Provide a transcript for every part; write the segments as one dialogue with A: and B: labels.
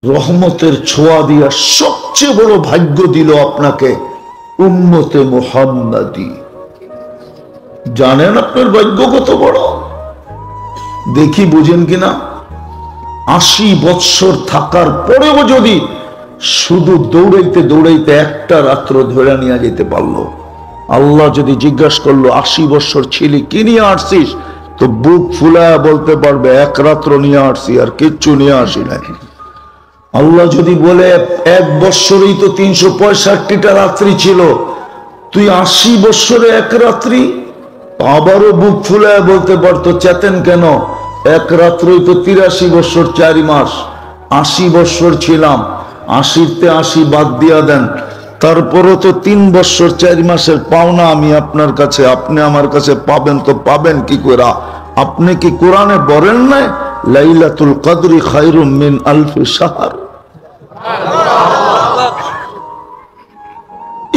A: রহমতের ছোঁয়া দিয়া সবচেয়ে বড় ভাগ্য দিল আপনাকে উম্মতে মুহাম্মাদি। জানেন আপনার ভাগ্য কত বড়? দেখি বুঝেন কিনা। 80 বৎসর থাকার পরেও যদি শুধু দৌড়াইতে দৌড়াইতে একটা রাত্র ধরে নিয়ে যেতে পারলো, আল্লাহ যদি জিজ্ঞাসা করলো 80 বৎসর ছিলি কি নিয়ে আসছিস, তো বুক ফুলায় বলতে পারবে এক রাত্র নিয়ে আসছি, আর কিচ্ছু নিয়ে আসি নাই। আল্লাহ যদি বলে 1 বৎসরেই তো 365টা রাত্রি ছিল, তুই 80 বৎসরে এক রাত্রি, আবারও বুক ফুলায় বলতে পারতো চেতেন কেন, এক রাত্রই তো 83 বৎসর 4 মাস, 80 বৎসর ছিলাম, 80-তে 80 বাদ দিয়া দেন, তারপরও তো 3 বৎসর 4 মাসের পাওনা আমি আপনার কাছে, আপনি আমার কাছে পাবেন, তো পাবেন কি করে? আপনি কি কোরআনে বলেন নাই লাইলাতুল কদরি খায়রুম মিন আলফি শাহর?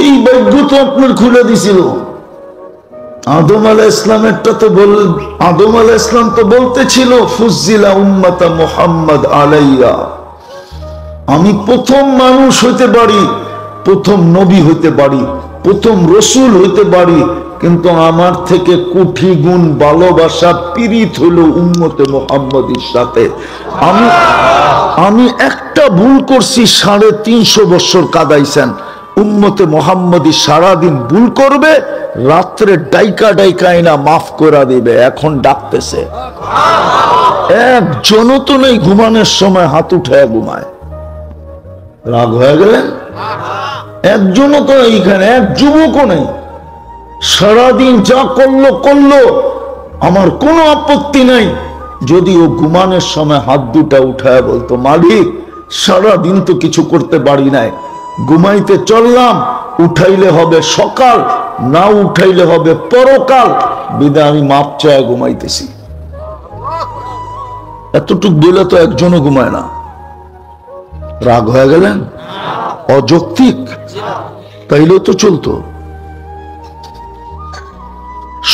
A: এই ভাগ্য তো আপনার খুলে দিছিল। আদম আলাইহিস ইসলামেরটা তো আদম আলাইহিস ইসলাম তো বলতেছিল ফুজ্জিলা উম্মাতা মুহাম্মদ আলাইয়া, আমি প্রথম মানুষ হইতে পারি, প্রথম নবী হইতে পারি, প্রথম রসুল হইতে পারি, কিন্তু আমার থেকে কোটি গুণ ভালোবাসা পীড়িত হলো উম্মতে মুহাম্মদের সাথে। আমি একটা ভুল করছি, 350 বছর কাদাইছেন। উম্মতে মুহাম্মদী সারাদিন ভুল করবে, রাত্রে ডাইকা ডাইকাইনা মাফ করে দিবে। এখন ডাকতেছে, একজনও তো নেই ঘুমানোর সময় হাত উঠায় ঘুমায়। রাগ হয়ে গেলেন? একজনও তো এইখানে এক যুবকও নেই। সারাদিন যা করলো, আমার কোনো আপত্তি নাই যদি ও ঘুমানোর সময় হাত দুটা উঠায় বলতো, মালিক সারাদিন তো কিছু করতে পারি নাই, ঘুমাইতে চললাম, উঠাইলে হবে সকাল, না উঠাইলে হবে পরকাল, বিদায় আমি মাপ চায় ঘুমাইতেছি। এতটুক বলে তো একজনও ঘুমায় না। রাগ হয়ে গেলেন? অযৌক্তিক? তাইলে তো চলতো।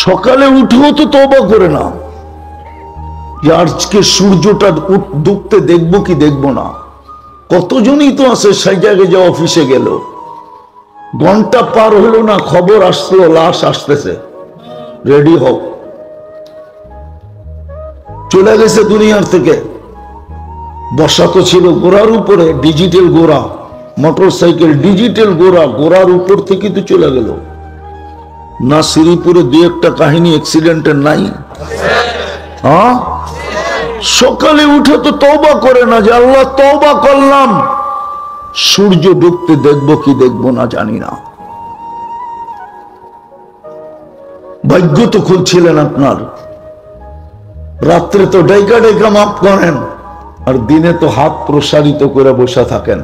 A: সকালে উঠেও তো তওবা করে না যে আজকে সূর্যটা ডুবতে দেখবো কি দেখবো না। কতজনই তো আছে সেই জায়গায় যে অফিসে গেল, ঘন্টা পার হলো না, খবর আসলো লাশ আসতেছে, রেডি হোক, চলে গেছে দুনিয়ার থেকে। বসা তো ছিল গোড়ার উপরে, ডিজিটাল গোড়া, মোটর সাইকেল ডিজিটাল গোড়া, গোড়ার উপর থেকে তো চলে গেল। না শ্রীপুরে 2-1টা কাহিনী অ্যাক্সিডেন্টের নাই? হ্যাঁ, সকালে উঠে তো তওবা করে না যে আল্লাহ তওবা করলাম, সূর্য ডুবতে দেখবো কি দেখবো না জানি না। ভাগ্য তো খুলছিলেন আপনার, রাত্রে তো ডাইকা ডাইকা মাফ করেন, আর দিনে তো হাত প্রসারিত করে বসে থাকেন।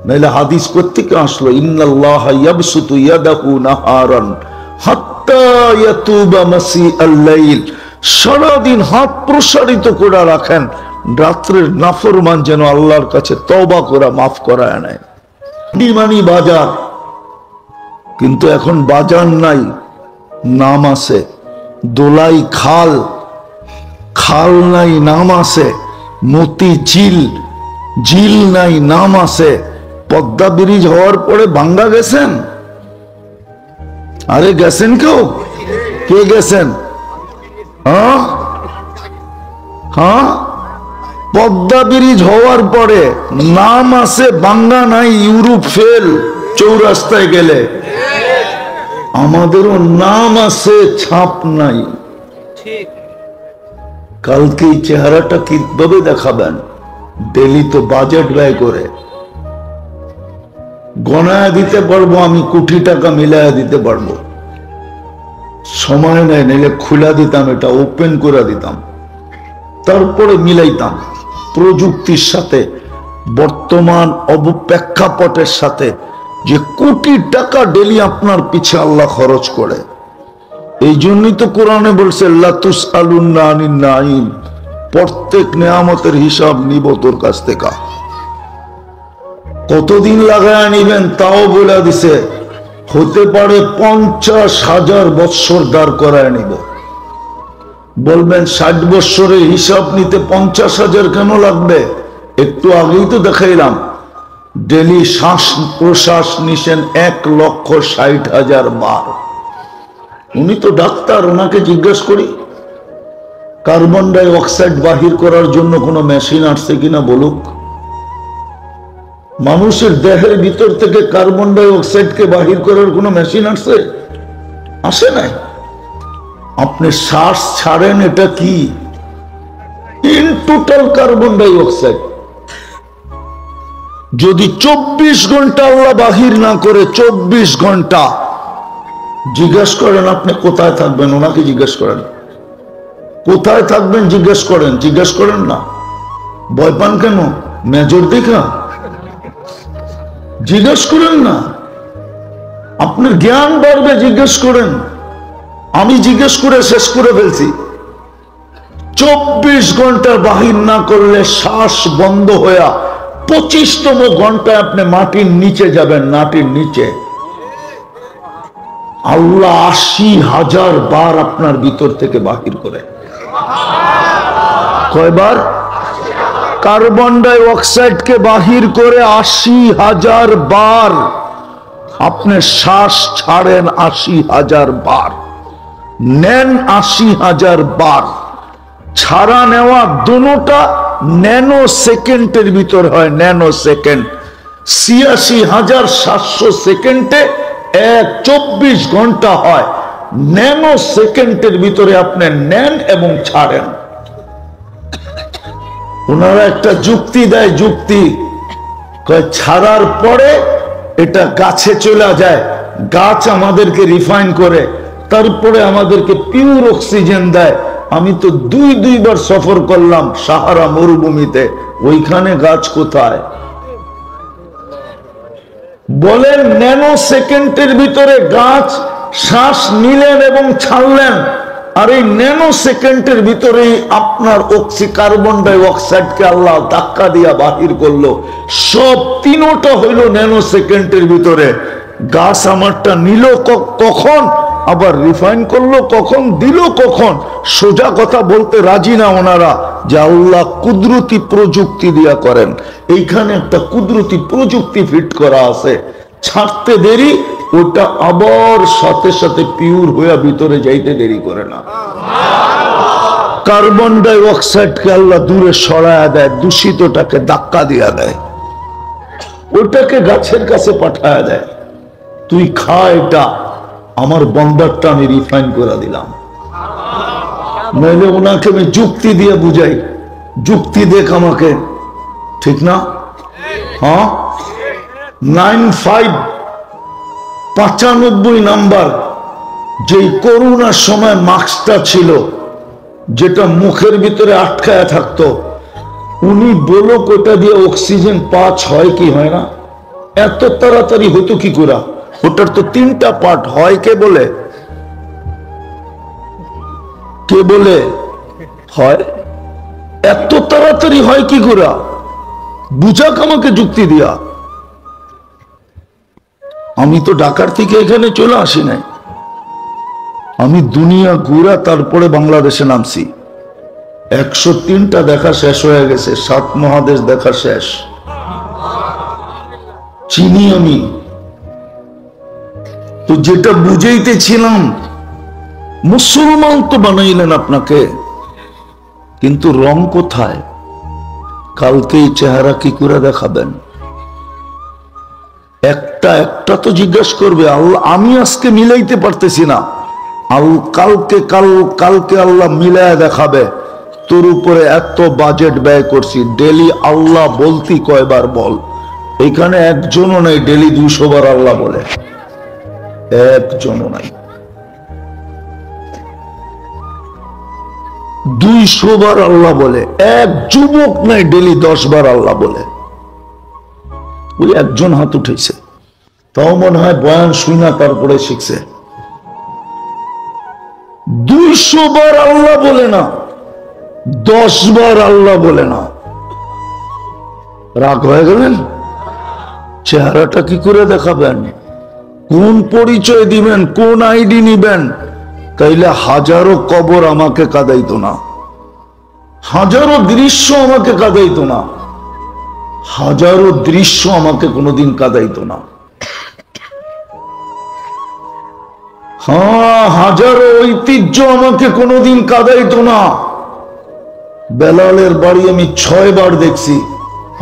A: নাইলে হাদিস কোত্থেকে আসলো, ইন্নাল্লাহা ইয়াবসুতু ইয়াদাহু নাহারান হাত্তা ইয়াতুবা মাসিআল লাইল, সারাদিন হাত প্রসারিত করে রাখেন, রাত্রের নাফরমান যেন আল্লাহর কাছে তওবা করে মাফ করায় নেয়। ডিমানি বাজার, কিন্তু এখন বাজার নাই, নাম আছে। দোলাই খাল, খাল নাই, নাম আছে। মতি ঝিল, ঝিল নাই, নাম আছে। পদ্মা ব্রিজ হওয়ার পরে ভাঙ্গা গেছেন? আরে গেছেন কেউ? কে গেছেন? হ্যাঁ, পদ্মা ব্রিজ হওয়ার পরে নাম আছে, ভাঙ্গা নাই, ইউরোপ ফেল চৌরাস্তায় গেলে। আমাদেরও নাম আছে, ছাপ নাই। কালকে এই চেহারাটা কিভাবে দেখাবেন? ডেলি তো বাজেট ব্যয় করে গণায় দিতে পারবো, আমি কোটি টাকা মিলায়া দিতে পারবো, সময় নেই, নাইলে খুলা দিতাম, এটা ওপেন করে দিতাম, তারপরে মিলাইতাম প্রযুক্তির সাথে, বর্তমান অবপ্রেক্ষাপটের সাথে, যে কোটি টাকা ডেলি আপনার পিছে আল্লাহ খরচ করে। এই জন্যই তো কোরআনে বলছে লা তুসআলুন্না আনিন নাঈম, প্রত্যেক নেয়ামতের হিসাব নিব তোর কাছ থেকে। কতদিন লাগায় নিবেন তাও বলে দিছে, হতে পারে 50,000 বৎসর দাঁড় করায় নিব। বলবেন 60 বৎসরের হিসাব নিতে 50,000 কেন লাগবে? একটু আগেই তো দেখাইলাম ডেলি শ্বাস প্রশ্বাস নিছেন 1,60,000 বার। উনি তো ডাক্তার, ওনাকে জিজ্ঞেস করি কার্বন ডাই অক্সাইড বাহির করার জন্য কোনো মেশিন আসছে কিনা বলুক। মানুষের দেহের ভিতর থেকে কার্বন ডাই অক্সাইডকে বাহির করার কোনো মেশিন আসছে? আসে নাই। আপনি শ্বাস ছাড়েন, এটা কি? In total carbon dioxide. যদি 24 ঘন্টা আল্লাহ বাহির না করে, 24 ঘন্টা জিজ্ঞেস করেন আপনি কোথায় থাকবেন, ওনাকে জিজ্ঞেস করেন কোথায় থাকবেন, জিজ্ঞেস করেন না। ভয় পান কেন? মেজর দেখা জিজ্ঞেস করেন না, আপনার জ্ঞান বাড়বে, জিজ্ঞেস করেন। আমি জিজ্ঞেস করে শেষ করে ফেলছি। 24 ঘন্টা বাহির না করলে শ্বাস বন্ধ হয়ে 25তম ঘন্টায় আপনি মাটির নিচে যাবেন। মাটির নিচে আল্লাহ 80,000 বার আপনার ভিতর থেকে বাহির করে। কয়বার? কার্বন ডাই অক্সাইডকে বাহির করে 80,000 বার। আপনি শ্বাস ছাড়েন 80,000 বার, নেন 80,000 বার। ছাড়া নেওয়া দুটোটা ন্যানো সেকেন্ডের ভিতর হয়। ন্যানো সেকেন্ড 86,700 সেকেন্ডে 24 ঘন্টা হয়। ন্যানো সেকেন্ডের ভিতরে আপনি নেন এবং ছাড়েন। ওনারা একটা যুক্তি দেয়, যুক্তি কয় ছাড়ার পরে এটা গাছে চলে যায়, গাছ আমাদেরকে রিফাইন করে, তারপরে আমাদেরকে পিওর অক্সিজেন দেয়। আমি তো দুইবার সফর করলাম সাহারা মরুভূমিতে, ওইখানে গাছ কোথায়? বলেন ন্যানো সেকেন্ডের ভিতরে গাছ শ্বাস নিলেন এবং ছাড়লেন, আর এই ন্যানো সেকেন্ডের ভিতরেই আপনার কার্বন ডাই অক্সাইডকে আল্লাহ ধাক্কা দিয়া বাহির করলো। সব তিনটা হইল ন্যানো সেকেন্ডের ভিতরে। গাছ আমারটা নিল কখন, আবার রিফাইন করলো কখন, দিল কখন? সোজা কথা বলতে রাজি না ওনারা, যে আল্লাহ কুদরতি প্রযুক্তি দিয়া করেন। এইখানে একটা কুদরতি প্রযুক্তি ফিট করা আছে, ছাড়তে দেরি, ওটা আবার সাথে সাথে পিওর হয়ে ভিতরে যাইতে দেরি করে না। কার্বন ডাই অক্সাইডকে আল্লাহ দূরে সরায়া দেয়, দূষিতটাকে ধাক্কা দিয়া দেয়, ওটাকে গাছের কাছে পাঠায়া দেয়, তুই খা, এটা আমার বন্দারটা আমি রিফাইন করে দিলাম। নইলে ওনাকে আমি যুক্তি দিয়ে বুঝাই, যুক্তি দেখ আমাকে, ঠিক না? হ্যাঁ, 95 নাম্বার যেই করোনার সময় মাস্কটা ছিল, যেটা মুখের ভিতরে আটকায়া থাকতো, উনি বলো ওটা দিয়ে অক্সিজেন পাস হয় কি হয় না? এত তাড়াতাড়ি হতো কি করে? ওটার তো 3টা পার্ট হয়। কে বলে? কে বলে হয়? এত তাড়াতাড়ি হয় কি করে? বুঝাক আমাকে যুক্তি দিয়া। আমি তো ঢাকার থেকে এখানে চলে আসি নাই, আমি দুনিয়া ঘুরা তারপরে বাংলাদেশে নামছি। 103টা দেখা শেষ হয়ে গেছে, 7 মহাদেশ দেখা শেষ। চিনি আমি তো, যেটা বুঝাইতেছিলাম, মুসলমান তো বানাইলেন আপনাকে, কিন্তু রং কোথায়? কালকে এই চেহারা কি করে দেখাবেন? একটা তো জিজ্ঞেস করবে আল্লাহ। আমি আজকে মিলাইতে পারতেছি না, কালকে আল্লাহ মিলায় দেখাবে। তোর উপরে এত বাজেট ব্যয় করছি, ডেলি আল্লাহ বলতি কয়বার বল? এখানে একজনও নাই ডেলি 200 বার আল্লাহ বলে, একজনও নাই। 200 বার আল্লাহ বলে, এক যুবক নাই ডেলি 10 বার আল্লাহ বলে। ওই একজন হাত উঠেছে, তাও মনে হয় বয়ান শুনা তারপরে শিখছে। 200 বার আল্লাহ বলে না, 10 বার আল্লাহ বলে না। রাগ হয়ে গেলেন? চেহারাটা কি করে দেখাবেন? কোন পরিচয় দিবেন? কোন আইডি নিবেন? তাইলে হাজারো কবর আমাকে কাঁদাইতো না, হাজারো দৃশ্য আমাকে কাঁদাইতো না। হাজারো দৃশ্য আমাকে কোনোদিন কাঁদাইতো না। হ্যাঁ, হাজারো ঐতিহ্য আমাকে কোনোদিন কাঁদাইতো না। বেলালের বাড়ি আমি 6 বার দেখছি।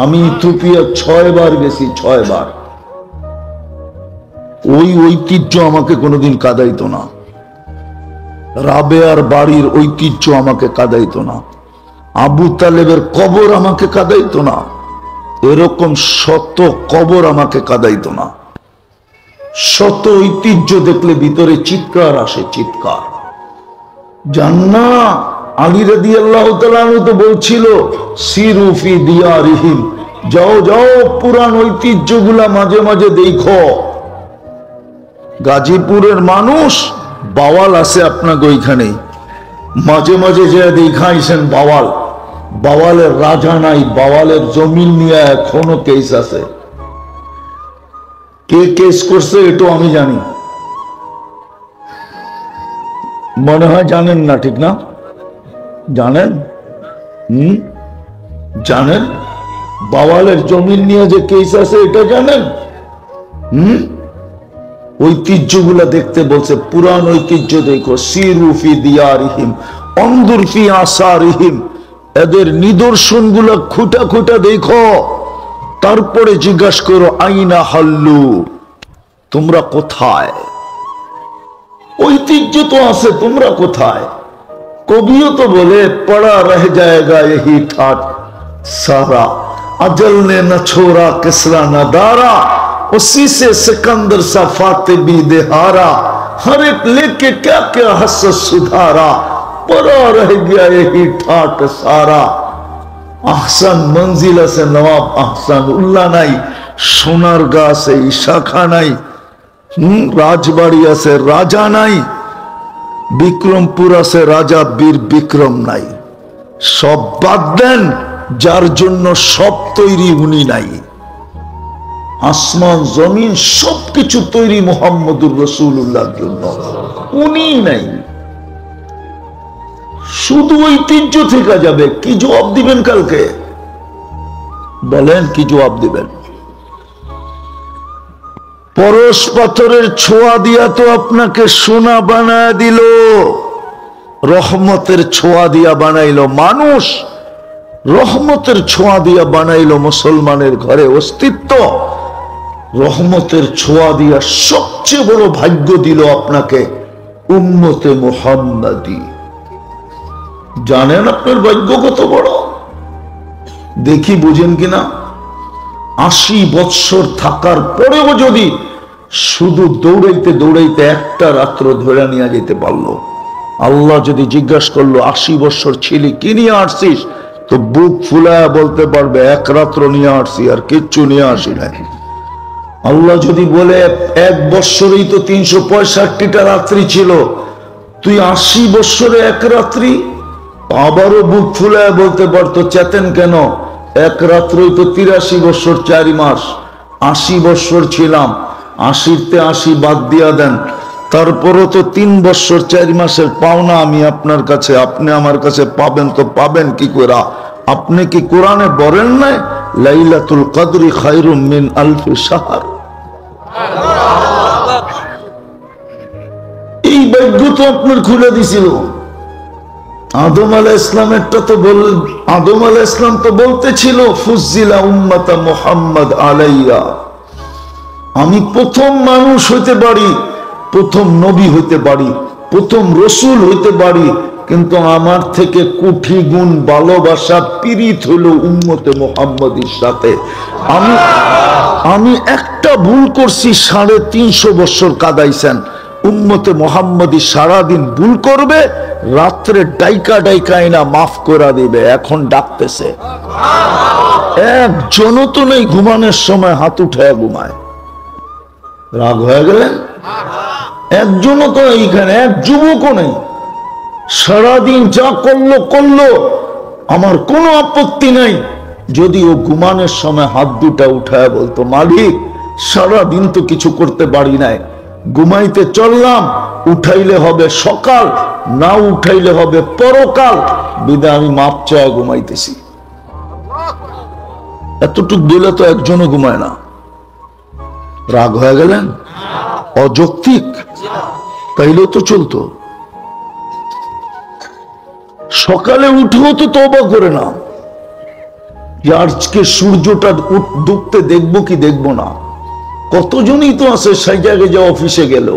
A: আমি ইথিওপিয়া 6 বার গেছি, 6 বার। ওই ঐতিহ্য আমাকে কোনোদিন কাঁদাইতো না। রাবেয়ার বাড়ির ঐতিহ্য আমাকে কাঁদাইতো না। আবু তালেবের কবর আমাকে কাঁদাইতো না। এরকম শত কবর আমাকে কাঁদাইতো না। শত ঐতিহ্য দেখলে ভিতরে চিৎকার আসে, চিৎকার। জান্না আলী রাদিয়াল্লাহু তাআলা আনহু তো বলছিল, সিরু ফি দিয়ারিহিম, যাও যাও পুরান ঐতিহ্যগুলা মাঝে মাঝে দেখো। গাজীপুরের মানুষ, বাওয়াল আছে আপনাকে ওইখানে, মাঝে মাঝে যে দেখাইছেন বাওয়াল। বাওয়ালের রাজা নাই, বাওয়ালের জমিন নিয়ে এখনো কেস আছে। কে কেস করছে এটাও আমি জানি, মনে হয় জানেন না, ঠিক না? জানেন? জানেন বাওয়ালের জমিন নিয়ে যে কেস আছে এটা জানেন? ঐতিহ্যগুলা দেখতে বলছে, পুরান ঐতিহ্য দেখো। সিরু ফি দিয়ারিহিম অনজুর ফি আসারিহিম, এদের নিদর্শন গুলা খুঁটা খুঁটা দেখো, তারপরে জিজ্ঞাসা করো আইনা হাল্লু, তোমরা কোথায়? ঐতিহ্য তো আছে, তোমরা কোথায়? কবিও তো বলে, পড়া রহ জায়েগা यही ঠাট সারা, अजल ने न छोड़ा किसरा न दारा, उसी से सिकंदर सा फातिबी देहारा, हर एक लेके क्या क्या हसस सुधारा, पड़ा रह गया यही ठाट सारा। আহসান মঞ্জিল আছে নবাব আহসান উল্লাহ নাই, সোনার গাছ এই শাখা নাই, রাজবাড়ি আছে রাজা নাই, বিক্রমপুর আছে রাজা বীর বিক্রম নাই। সব বাদ দেন, যার জন্য সব তৈরি উনি নাই। আসমান জমিন সবকিছু তৈরি মুহাম্মদুর রাসূলুল্লাহর জন্য, উনি নাই। শুধু ঐতিহ্য থেকে যাবে, কি জবাব দিবেন কালকে? বলেন কি জবাব দিবেন? পরশ পাথরের ছোঁয়া দিয়া তো আপনাকে সোনা বানায় দিল, রহমতের ছোঁয়া দিয়া বানাইলো মানুষ, রহমতের ছোঁয়া দিয়া বানাইলো মুসলমানের ঘরে অস্তিত্ব, রহমতের ছোঁয়া দিয়া সবচেয়ে বড় ভাগ্য দিল আপনাকে উম্মতে মুহাম্মাদি। জানেন আপনার ভাগ্য কত বড়? দেখি বুঝেন কিনা। 80 বৎসর থাকার পরেও যদি শুধু দৌড়াইতে দৌড়াইতে একটা রাত্র ধরে নিয়ে যেতে পারলো, আল্লাহ যদি জিজ্ঞাসা করলো 80 বৎসর ছিলি কি নিয়ে আসছিস, তো বুক ফুলায় বলতে পারবে এক রাত্র নিয়ে আসছি, আর কিচ্ছু নিয়ে আসি নাই। আল্লাহ যদি বলে 1 বৎসরেই তো 365টা রাত্রি ছিল, তুই 80 বৎসরে এক রাত্রি, আবারও বুক ফুলায় বলতে পারতো চেতেন কেন, এক রাত্রই তো 83 বৎসর 4 মাস, 80 বৎসর ছিলাম, 80তে 80 বাদ দিয়া দেন, তারপরও তো 3 বৎসর 4 মাসের পাওনা আমি আপনার কাছে, আপনি আমার কাছে পাবেন, তো পাবেন কি করে? আপনি কি কোরআনে বলেন নাই লাইলাতুল কদরি খায়রুম মিন আলফি শাহর? এই ভাগ্য তো আপনার খুলে দিছিল। আদম আলাইহিস ইসলামেরটা তো আদম আলাইহিস ইসলাম তো বলতেছিল ফুজ্জিলা উম্মাতা মুহাম্মদ আলাইয়া, আমি প্রথম মানুষ হইতে পারি, প্রথম নবী হইতে পারি, প্রথম রসুল হইতে পারি, কিন্তু আমার থেকে কোটি গুণ ভালোবাসা পীড়িত হলো উম্মতে মুহাম্মদের সাথে। আমি একটা ভুল করছি, 350 বছর কাদাইছেন। উম্মতে মুহাম্মদি সারাদিন ভুল করবে, রাত্রে ডাইকা ডাইকাই না মাফ করে দিবে। এখন ডাকতেছে, একজনও তো নেই ঘুমানোর সময় হাত উঠায় ঘুমায়। রাগ হয়ে গেলেন? একজনও তো এইখানে এক যুবকও নেই, সারাদিন যা করলো আমার কোনো আপত্তি নাই, যদি ও ঘুমানোর সময় হাত দুটা উঠায় বলতো মালিক সারাদিন তো কিছু করতে পারি নাই, ঘুমাইতে চললাম, উঠাইলে হবে সকাল, না উঠাইলে হবে পরকাল, বিদায় আমি মাপ চায় ঘুমাইতেছি। এতটুক বলে তো একজনও ঘুমায় না। রাগ হয়ে গেলেন? অযৌক্তিক? তাইলেও তো চলতো। সকালে উঠেও তো তওবা করে না যে আজকে সূর্যটা ডুবতে দেখবো কি দেখবো না। কতজনই তো আছে সেই জায়গায় যা অফিসে গেল,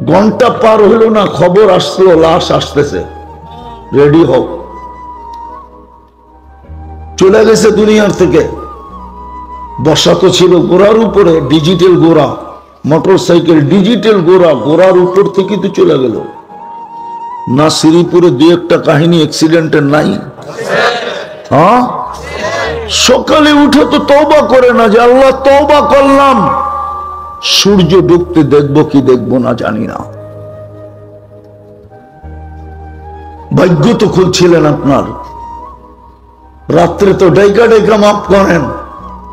A: ঘন্টা পার হলো না, খবর আসলো লাশ আসতেছে, রেডি হোক, চলে গেছে দুনিয়ার থেকে। বসা তো ছিল গোড়ার উপরে, ডিজিটাল গোড়া, মোটর সাইকেল ডিজিটাল গোড়া, গোড়ার উপর থেকে তো চলে গেল না। শ্রীপুরে দু একটা কাহিনী অ্যাক্সিডেন্টের নাই? হ্যাঁ, সকালে উঠে তো তওবা করে না যে আল্লাহ তওবা করলাম, সূর্য ডুবতে দেখবো কি দেখবো না জানি না। ভাগ্য তো খুলছিলেন আপনার, রাত্রে তো ডাইকা ডাইকা মাফ করেন,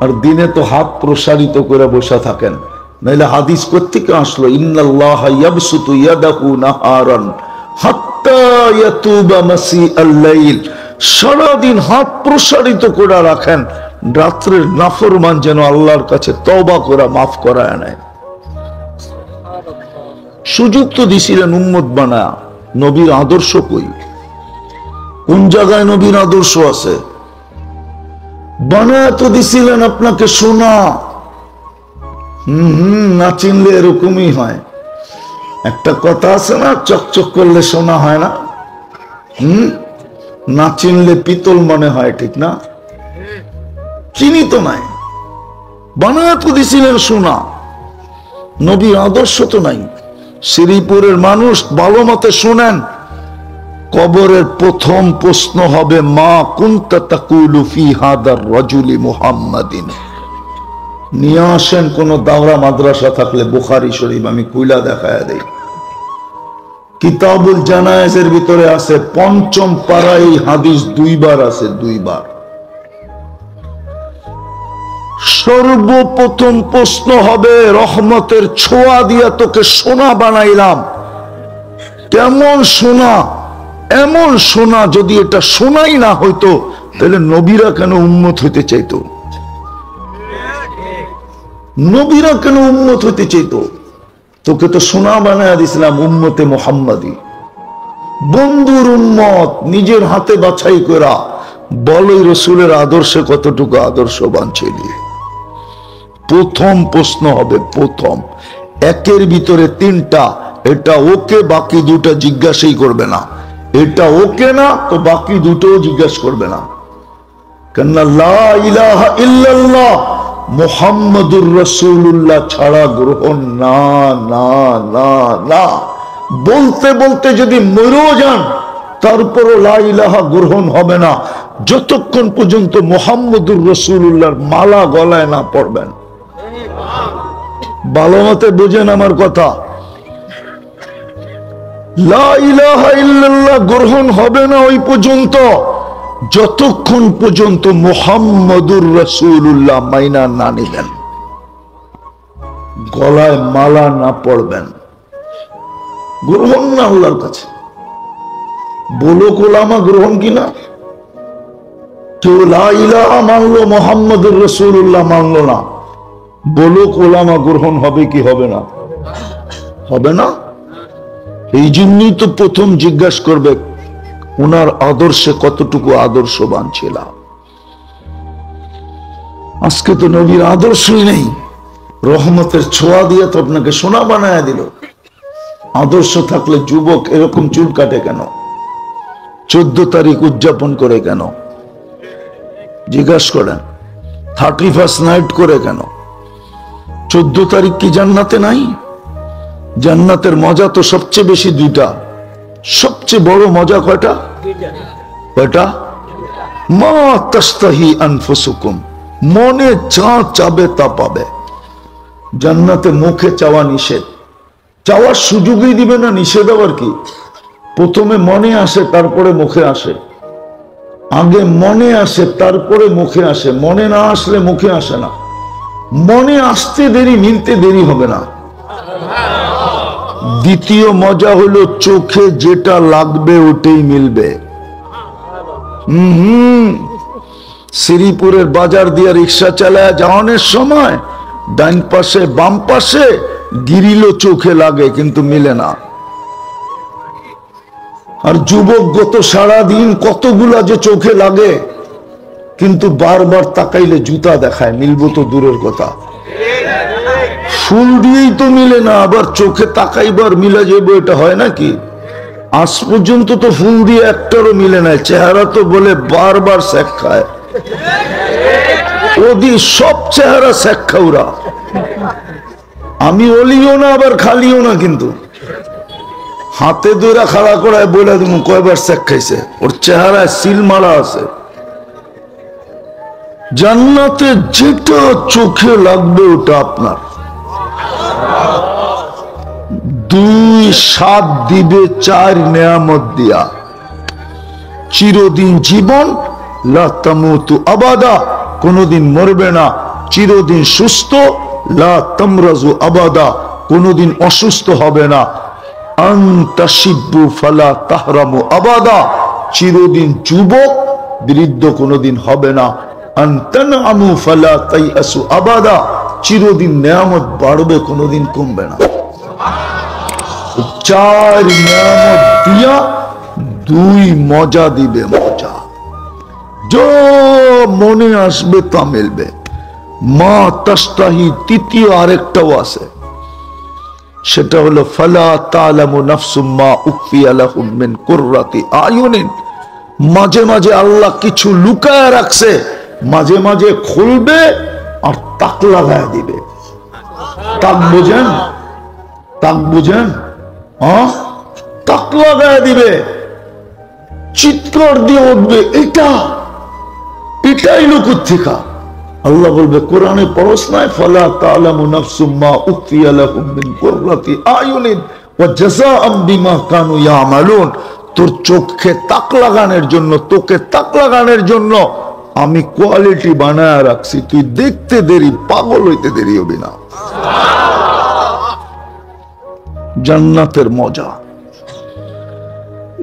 A: আর দিনে তো হাত প্রসারিত করে বসে থাকেন। নাইলে হাদিস কোত্থেকে আসলো? ইন্নাল্লাহা ইয়াবসুতু ইয়াদাহু নাহারান হাত্তা ইয়াতুবা মাসিআল লাইল। সারাদিন হাত প্রসারিত করে রাখেন, রাত্রের নাফরমান যেন আল্লাহর কাছে তওবা করে মাফ করায় নেয়। সুযোগ তো দিছিলেন উম্মত বানায়া। নবীর আদর্শ কই? কোন জায়গায় নবীর আদর্শ আছে? বানায়া তো দিছিলেন আপনাকে সোনা। না চিনলে এরকমই হয়। একটা কথা আছে না, চকচক করলে সোনা হয় না, না চিনলে পিতল মনে হয়, ঠিক না? চিনি তো নাই, বানায়া তো দিছিলেন সোনা। নবীর আদর্শ তো নাই। শ্রীপুরের মানুষ ভালো মতে শোনেন, কবরের প্রথম প্রশ্ন হবে মা কুনতা তাকুলু ফি হাদার রাজুলি মুহাম্মাদিন। নিয়ে আসেন কোন দাওরা মাদ্রাসা থাকলে বুখারী শরীফ, আমি কুইলা দেখায় দেই। কিতাবুল জানায়েজের ভিতরে আছে, পঞ্চম পারায় হাদিস 2 বার আছে, 2 বার। সর্বপ্রথম প্রশ্ন হবে রহমতের ছোঁয়া দিয়া তোকে সোনা বানাইলাম। কেমন সোনা? এমন সোনা, যদি এটা সোনাই না হইতো তাহলে নবীরা কেন উম্মত হইতে চাইতো? নবীরা কেন উম্মত হইতে চাইতো? তোকে তো সোনা বানায় দিছিলাম, উম্মতে মুহাম্মাদি, বন্ধুর উম্মত, নিজের হাতে বাছাই করা। বলই রসুলের আদর্শে কতটুকু আদর্শবান ছিলি? প্রথম প্রশ্ন হবে, প্রথম। একের ভিতরে 3টা, এটা ওকে, বাকি 2টা জিজ্ঞাসাই করবে না। এটা ওকে না তো বাকি 2টোও জিজ্ঞাসা করবে না। কেননা লা ইলাহা ইল্লাল্লাহ মুহাম্মাদুর রাসূলুল্লাহ ছাড়া গ্রহণ না, না, না, না। বলতে বলতে যদি মরেও যান তারপরও লা ইলাহা গ্রহণ হবে না, যতক্ষণ পর্যন্ত মুহাম্মাদুর রাসূলুল্লাহর মালা গলায় না পড়বেন। ভালো মতে বুঝেন আমার কথা। লা ইলাহা ইল্লাল্লাহ গ্রহণ হবে না ওই পর্যন্ত যতক্ষণ পর্যন্ত মুহাম্মাদুর রাসূলুল্লাহ মাইনা না নিবেন, গলায় মালা না পড়বেন, গ্রহণ না আল্লাহর কাছে। বলো কোলামা গ্রহণ কিনা? কেউ লা ইলাহা মানলো, মুহাম্মাদুর রাসূলুল্লাহ মানলো না, বলো কোলামা গ্রহণ হবে কি হবে না? হবে না। এই জন্যই তো প্রথম জিজ্ঞাসা করবে উনার আদর্শে কতটুকু আদর্শবান ছিল। আজকে তো নবীর আদর্শই নেই, রহমতের ছোঁয়া দিয়ে তো আপনাকে সোনা বানায় দিল। আদর্শ থাকলে যুবক এরকম চুল কাটে কেন? 14 তারিখ উদযাপন করে কেন? জিজ্ঞাসা করেন। 31st নাইট করে কেন? 14 তারিখ কি জান্নাতে নাই? জান্নাতের মজা তো সবচেয়ে বেশি 2টা। সবচেয়ে বড় মজা কয়টা? কয়টা? মা তাস্তাহি আনফুসুকুম, মনে যা চাবে তা পাবে। জান্নাতে মুখে চাওয়া নিষেধ, চাওয়ার সুযোগই দিবে না। নিষেধ আবার কি? প্রথমে মনে আসে তারপরে মুখে আসে, আগে মনে আসে তারপরে মুখে আসে। মনে না আসলে মুখে আসে না। মনে আসতে দেরি, মিলতে দেরি হবে না। দ্বিতীয় মজা হলো চোখে যেটা লাগবে ওটাই মিলবে। শ্রীপুরের বাজার দিয়ে রিক্সা চালায় যাওয়ানোর সময় ডান পাশে বাম পাশে গিরিলও চোখে লাগে কিন্তু মিলে না। আর যুবক গত সারাদিন কতগুলা যে চোখে লাগে, কিন্তু বারবার তাকাইলে জুতা দেখায়, মিলবো তো দূরের কথা। ফুল দিয়েই তো মিলে না, আবার চোখে তাকাইবার মিলা যাবো, এটা হয় নাকি? আজ পর্যন্ত তো ফুল দিয়ে একটারও মিলে নাই। চেহারা তো বলে বারবার শেখ খায়, ওদি সব চেহারা শেখ খাওরা। আমি অলিও না আবার খালিও না, কিন্তু হাতে দইরা খাড়া করায় বলে তুমি কয়বার শেখ খাইছে, ওর চেহারায় সিল মারা আছে। জান্নাতে যেটা চোখে লাগবে ওটা আপনার। 2 সাত দিবে 4 নেয়ামত দিয়া, চিরদিন জীবন, লা তামুতু আবাদা, কোনদিন মরবে না, চিরদিন সুস্থ, লা তামরাজু আবাদা, কোনদিন অসুস্থ হবে না, আনতাশিব্বু ফালা তাহরামু আবাদা, চিরদিন যুবক, বৃদ্ধ কোনদিন হবে না, আনতানআমু ফালা তাইআসু আবাদা, চিরদিন নেয়ামত বাড়বে, কোনদিন কমবে না। 4 নিয়ামত দিয়া 2 মজা দিবে, মজা যা মনে আসবে তা মিলবে। মা তাস্তাহি, তৃতীয় আরেকটাও আছে, সেটা হলো ফালা তা'লামু নাফসুম মা উখফিয়া লাহুম মিন কুররাতি আয়ুনিন। মাঝে মাঝে আল্লাহ কিছু লুকায় রাখছে, মাঝে মাঝে খুলবে আর তাক লাগায় দিবে। তাক বুঝেন? তাক বুঝেন? তাক লাগায় দিবে, চিৎকার দিয়ে উঠবে, এটাই লুকুত্থিকা। আল্লাহ বলবে কোরআনে পড়স নাই, ফালা তা'লামু নাফসুম মা উখফিয়া লাহুম মিন কুররাতি আয়ুনিন ওয়া জাযাআম বিমা কানু ইয়ামালুন। তোর চোখে তাক লাগানোর জন্য, তোকে তাক লাগানোর জন্য আমি কোয়ালিটি বানায় রাখছি, তুই দেখতে দেরি, পাগল হইতে দেরি হবি না। জান্নাতের মজা।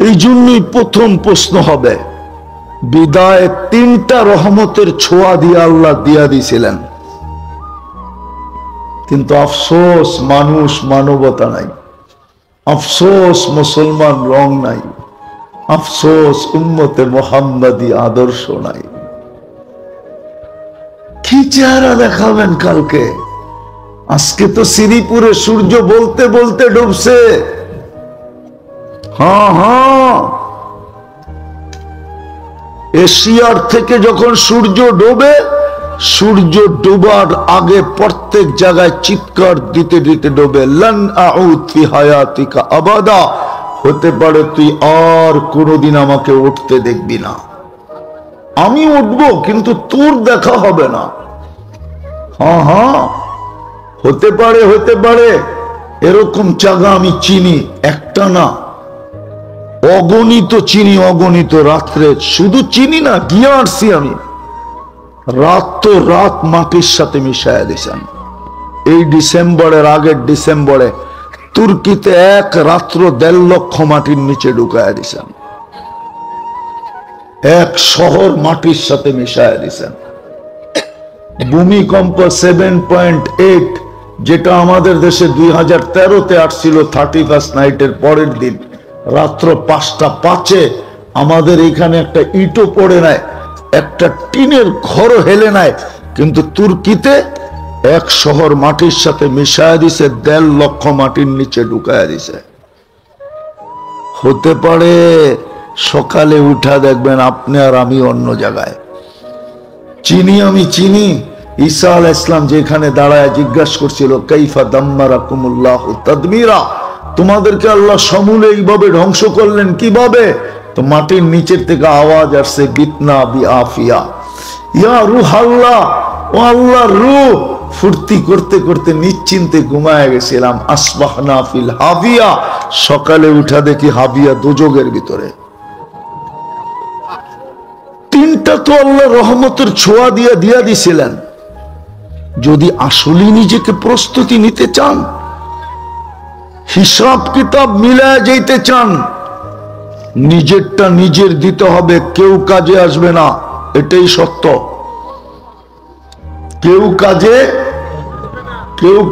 A: এই জন্যই প্রথম প্রশ্ন হবে, বিদায় 3টা রহমতের ছোঁয়া দিয়ে আল্লাহ দিয়া দিয়েছিলেন, কিন্তু আফসোস মানুষ মানবতা নাই, আফসোস মুসলমান রং নাই, আফসোস উম্মতে মুহাম্মাদি আদর্শ নাই। কি চেহারা দেখাবেন কালকে? আজকে তো শ্রীপুরে সূর্য বলতে বলতে ডুবছে। হ্যাঁ, এশিয়ার থেকে যখন সূর্য ডোবে, সূর্য ডোবার আগে প্রত্যেক জায়গায় চিৎকার দিতে দিতে ডোবে, লান আউদ ফি হায়াতিকা আবাদা, হতে পারে তুই আর কোনোদিন আমাকে উঠতে দেখবি না। আমি উঠবো কিন্তু তোর দেখা হবে না। হ্যাঁ, হতে পারে এরকম জায়গা আমি চিনি, একটা না, অগণিত চিনি, অগণিত। রাত্রে শুধু চিনি না, গিয়ে আসছি আমি। রাত মাটির সাথে মিশাইয়া দিয়েছেন। এই ডিসেম্বরের আগের ডিসেম্বরে তুর্কিতে 1 রাত্র 1.5 লক্ষ মাটির নিচে ঢুকাইয়া দিয়েছেন। 1 শহর মাটির সাথে মিশাইয়া দিয়েছেন। ভূমিকম্প 7.8, যেটা আমাদের দেশে 2013-তে আসছিল 31st নাইটের পরের দিন রাত্র 5টা 5-এ। আমাদের এখানে একটা ইটও পড়ে নাই, একটা টিনের ঘরও হেলে নাই, কিন্তু তুর্কিতে 1 শহর মাটির সাথে মিশায় দিছে, 1.5 লক্ষ মাটির নিচে ঢুকায় দিছে। হতে পারে সকালে উঠা দেখবেন আপনি আর আমি অন্য জায়গায়। আমি চিনি ঈসা আলাইহিস সালাম যেখানে দাঁড়ায় জিজ্ঞাসা করছিল, কাইফা দাম্মারাকুমুল্লাহু তাদমিরা, তোমাদেরকে আল্লাহ সমূলে এইভাবে ধ্বংস করলেন কিভাবে? তো মাটির নিচের থেকে আওয়াজ আসছে, বিতনা বিআফিয়া, ইয়া রূহাল্লাহ, ও আল্লাহর রূহ। ফুর্তি করতে করতে নিশ্চিন্তে ঘুমায় গেছিলাম। আসবাহনা ফিল হাবিয়া, সকালে উঠা দেখি হাবিয়া দোজখের ভিতরে। 3টা তো আল্লাহ রহমতের ছোঁয়া দিয়া দিছিলেন। যদি আসলে নিজেকে প্রস্তুতি নিতে চান, হিসাব কিতাব মিলায় যেতে চান, নিজেরটা নিজের দিতে হবে, কেউ কাজে আসবে না। এটাই সত্য। কেউ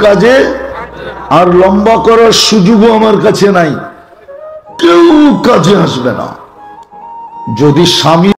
A: কাজে আর লম্বা করার সুযোগও আমার কাছে নাই, কেউ কাজে আসবে না। যদি স্বামী